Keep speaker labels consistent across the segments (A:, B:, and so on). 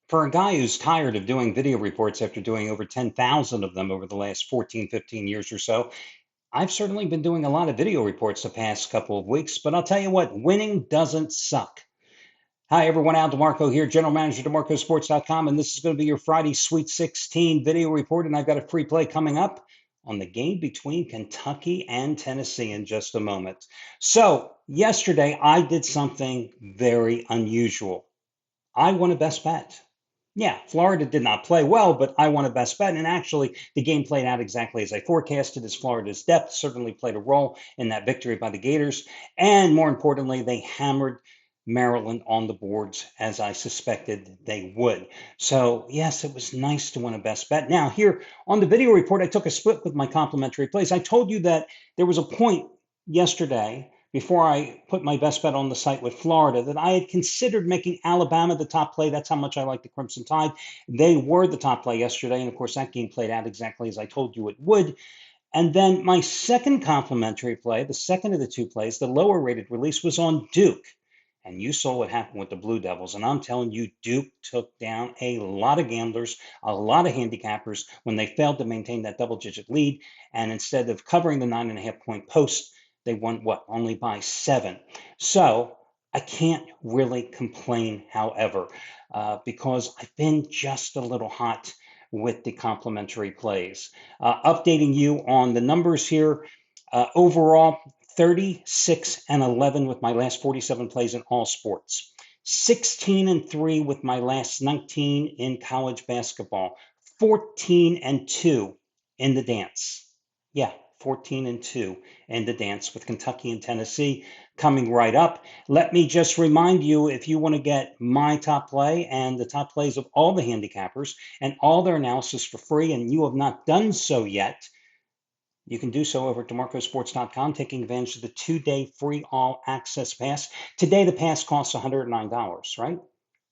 A: For a guy who's tired of doing video reports after doing over 10,000 of them over the last 14, 15 years or so, I've certainly been doing a lot of video reports the past couple of weeks, but I'll tell you what, winning doesn't suck. Hi, everyone. Al DeMarco here, General Manager, DeMarcoSports.com, and this is going to be your Friday Sweet 16 video report, and I've got a free play coming up on the game between Kentucky and Tennessee in just a moment. So, yesterday I did something very unusual. I won a best bet. Yeah, Florida did not play well, but I won a best bet. And actually, the game played out exactly as I forecasted, as Florida's depth certainly played a role in that victory by the Gators. And more importantly, they hammered Maryland on the boards as I suspected they would. So, yes, it was nice to win a best bet. Now, here on the video report, I took a split with my complimentary plays. I told you that there was a point yesterday before I put my best bet on the site with Florida that I had considered making Alabama the top play. That's how much I like the Crimson Tide. They were the top play yesterday. And of course, that game played out exactly as I told you it would. And then my second complimentary play, the second of the two plays, the lower rated release was on Duke. And you saw what happened with the Blue Devils. And I'm telling you, Duke took down a lot of gamblers, a lot of handicappers when they failed to maintain that double digit lead. And instead of covering the 9.5 point post, they won what? Only by 7. So I can't really complain, however, because I've been just a little hot with the complimentary plays. Updating you on the numbers here. Overall, 36-11 with my last 47 plays in all sports. 16-3 with my last 19 in college basketball. 14-2 in the dance. Yeah, 14-2 in the dance with Kentucky and Tennessee coming right up. Let me just remind you, if you want to get my top play and the top plays of all the handicappers and all their analysis for free, and you have not done so yet, you can do so over at DeMarcoSports.com, taking advantage of the 2-day free all-access pass. Today, the pass costs $109, right?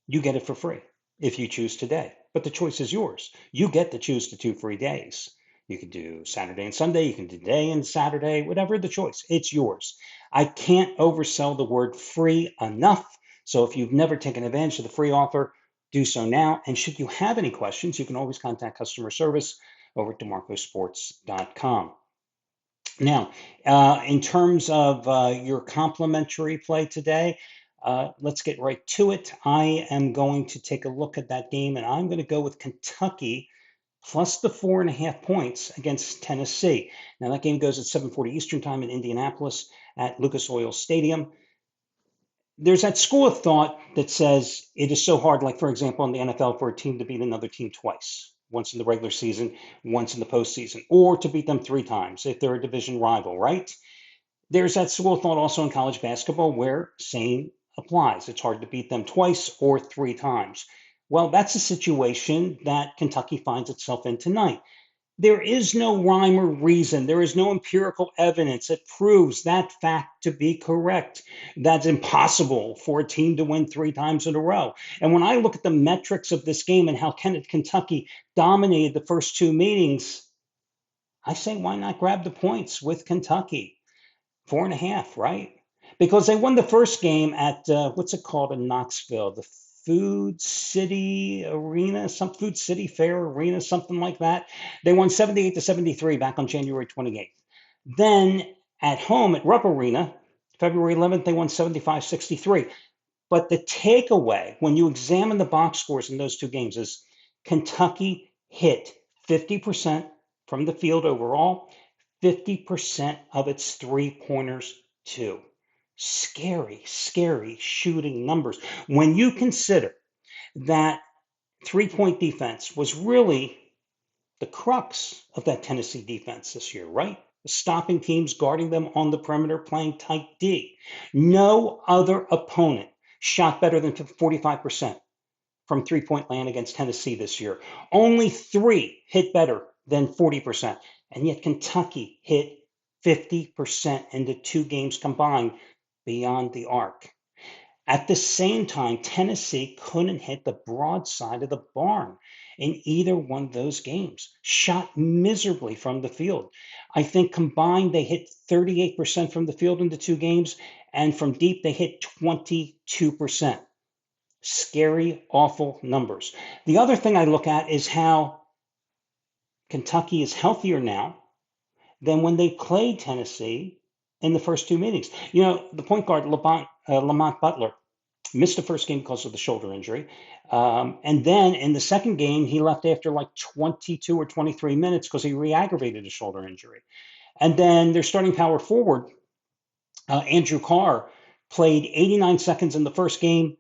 A: You get it for free if you choose today. But the choice is yours. You get to choose the 2 free days. You can do Saturday and Sunday. You can do day and Saturday, whatever the choice. It's yours. I can't oversell the word free enough. So if you've never taken advantage of the free offer, do so now. And should you have any questions, you can always contact customer service over at DeMarcoSports.com. Now, in terms of your complimentary play today, let's get right to it. I am going to take a look at that game, and I'm going to go with Kentucky plus the 4.5 points against Tennessee. Now, that game goes at 7:40 Eastern Time in Indianapolis at Lucas Oil Stadium. There's that school of thought that says it is so hard, like, for example, in the NFL, for a team to beat another team twice. Once in the regular season, once in the postseason, or to beat them 3 times if they're a division rival, right? There's that school of thought also in college basketball where same applies. It's hard to beat them twice or 3 times. Well, that's a situation that Kentucky finds itself in tonight. There is no rhyme or reason. There is no empirical evidence that proves that fact to be correct. That's impossible for a team to win 3 times in a row. And when I look at the metrics of this game and how Kentucky dominated the first 2 meetings, I say, why not grab the points with Kentucky? 4.5, right? Because they won the first game at, what's it called in Knoxville? The Food City Arena, some Food City Fair Arena, something like that. They won 78-73 back on January 28th. Then at home at Rupp Arena, February 11th, they won 75-63. But the takeaway, when you examine the box scores in those 2 games, is Kentucky hit 50% from the field overall, 50% of its 3-pointers too. Scary, scary shooting numbers. When you consider that 3-point defense was really the crux of that Tennessee defense this year, right? Stopping teams, guarding them on the perimeter, playing tight D. No other opponent shot better than 45% from 3-point land against Tennessee this year. Only 3 hit better than 40%. And yet Kentucky hit 50% in the 2 games combined beyond the arc. At the same time, Tennessee couldn't hit the broadside of the barn in either one of those games, shot miserably from the field. I think combined they hit 38% from the field in the 2 games, and from deep they hit 22%. Scary, awful numbers. The other thing I look at is how Kentucky is healthier now than when they played Tennessee in the first two meetings. You know, the point guard, Lamont Butler, missed the first game because of the shoulder injury. And then in the second game, he left after like 22 or 23 minutes because he re aggravated a shoulder injury. And then their starting power forward, Andrew Carr, played 89 seconds in the first game,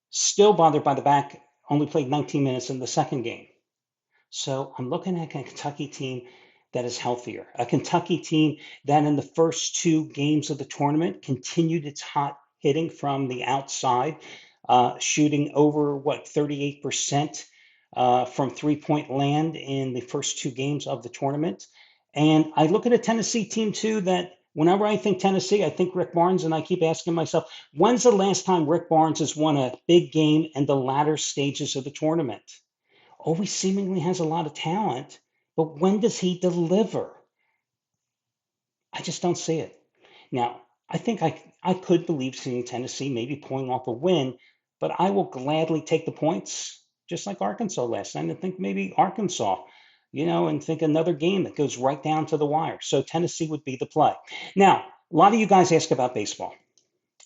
A: still bothered by the back, only played 19 minutes in the second game. So I'm looking at a Kentucky team that is healthier, a Kentucky team that in the first two games of the tournament continued its hot hitting from the outside, shooting over 38% from 3-point land in the first two games of the tournament. And I look at a Tennessee team too that whenever I think Tennessee, I think Rick Barnes, and I keep asking myself, when's the last time Rick Barnes has won a big game in the latter stages of the tournament? Always seemingly has a lot of talent, but when does he deliver? I just don't see it. Now, I think I could believe seeing Tennessee maybe pulling off a win, but I will gladly take the points, just like Arkansas last night, and think maybe Arkansas, and think another game that goes right down to the wire. So Tennessee would be the play. Now, a lot of you guys ask about baseball.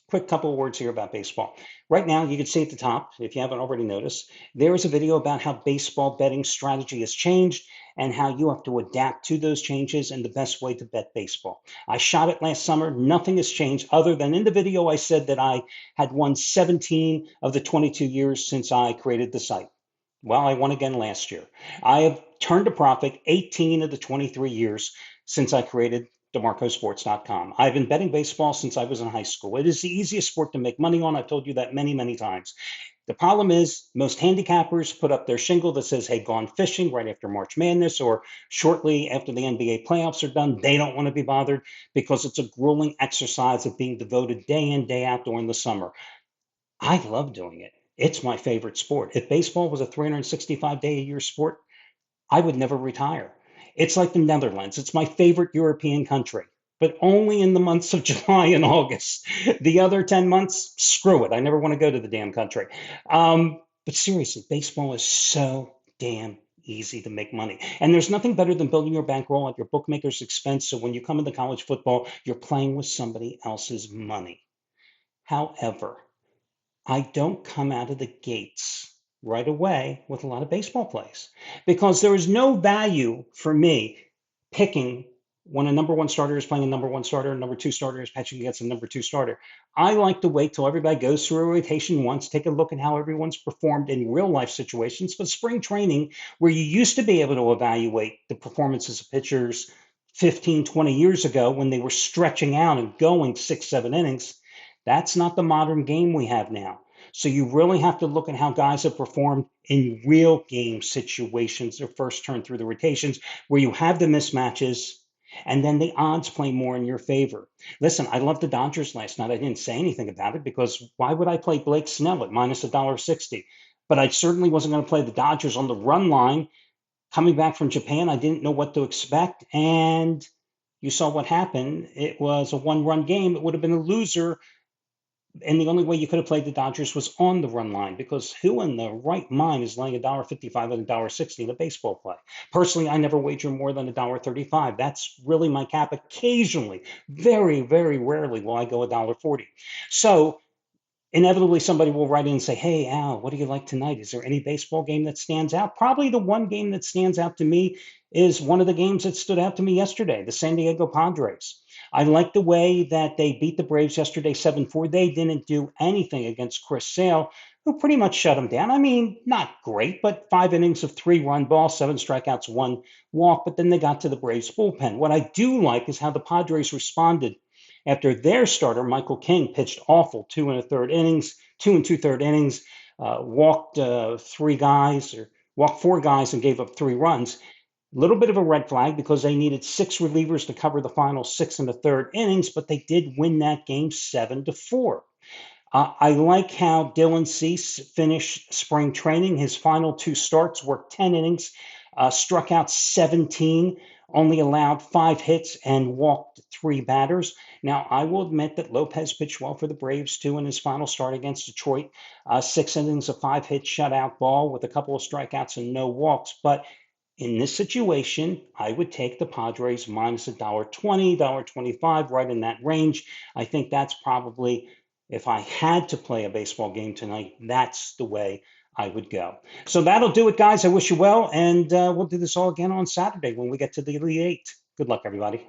A: Quick couple of words here about baseball. Right now, you can see at the top, if you haven't already noticed, there is a video about how baseball betting strategy has changed and how you have to adapt to those changes and the best way to bet baseball. I shot it last summer. Nothing has changed other than in the video I said that I had won 17 of the 22 years since I created the site. Well, I won again last year. I have turned a profit 18 of the 23 years since I created DeMarcoSports.com. I've been betting baseball since I was in high school. It is the easiest sport to make money on. I've told you that many, many times. The problem is most handicappers put up their shingle that says, hey, gone fishing right after March Madness or shortly after the NBA playoffs are done. They don't want to be bothered because it's a grueling exercise of being devoted day in, day out during the summer. I love doing it. It's my favorite sport. If baseball was a 365-day-a-year sport, I would never retire. It's like the Netherlands. It's my favorite European country, but only in the months of July and August. The other 10 months, screw it. I never want to go to the damn country. But seriously, baseball is so damn easy to make money. And there's nothing better than building your bankroll at your bookmaker's expense. So when you come into college football, you're playing with somebody else's money. However, I don't come out of the gates right away with a lot of baseball plays because there is no value for me picking when a number one starter is playing a number one starter, and number two starter is pitching against a number two starter. I like to wait till everybody goes through a rotation once, take a look at how everyone's performed in real life situations. But spring training, where you used to be able to evaluate the performances of pitchers 15, 20 years ago when they were stretching out and going 6, 7 innings, that's not the modern game we have now. So you really have to look at how guys have performed in real game situations, their first turn through the rotations, where you have the mismatches, and then the odds play more in your favor. Listen, I loved the Dodgers last night. I didn't say anything about it because why would I play Blake Snell at minus $1.60? But I certainly wasn't going to play the Dodgers on the run line. Coming back from Japan, I didn't know what to expect, and you saw what happened. It was a one-run game. It would have been a loser. And the only way you could have played the Dodgers was on the run line because who in the right mind is laying $1.55 and $1.60 in a baseball play? Personally, I never wager more than $1.35. That's really my cap. Occasionally, very, very rarely will I go $1.40. So inevitably somebody will write in and say, hey, Al, what do you like tonight? Is there any baseball game that stands out? Probably the one game that stands out to me is one of the games that stood out to me yesterday, the San Diego Padres. I like the way that they beat the Braves yesterday 7-4. They didn't do anything against Chris Sale, who pretty much shut them down. I mean, not great, but 5 innings of 3-run ball, 7 strikeouts, 1 walk, but then they got to the Braves bullpen. What I do like is how the Padres responded after their starter, Michael King, pitched awful 2 and 2/3 innings, walked 4 guys and gave up 3 runs. A little bit of a red flag because they needed 6 relievers to cover the final 6 and 1/3 innings, but they did win that game 7-4. I like how Dylan Cease finished spring training. His final 2 starts worked 10 innings, struck out 17, only allowed 5 hits and walked 3 batters. Now, I will admit that Lopez pitched well for the Braves too in his final start against Detroit. 6 innings, a 5-hit shutout ball with a couple of strikeouts and no walks. But in this situation, I would take the Padres minus $1.20, $1.25, right in that range. I think that's probably, if I had to play a baseball game tonight, that's the way I would go. So that'll do it, guys. I wish you well, and we'll do this all again on Saturday when we get to the Elite Eight. Good luck, everybody.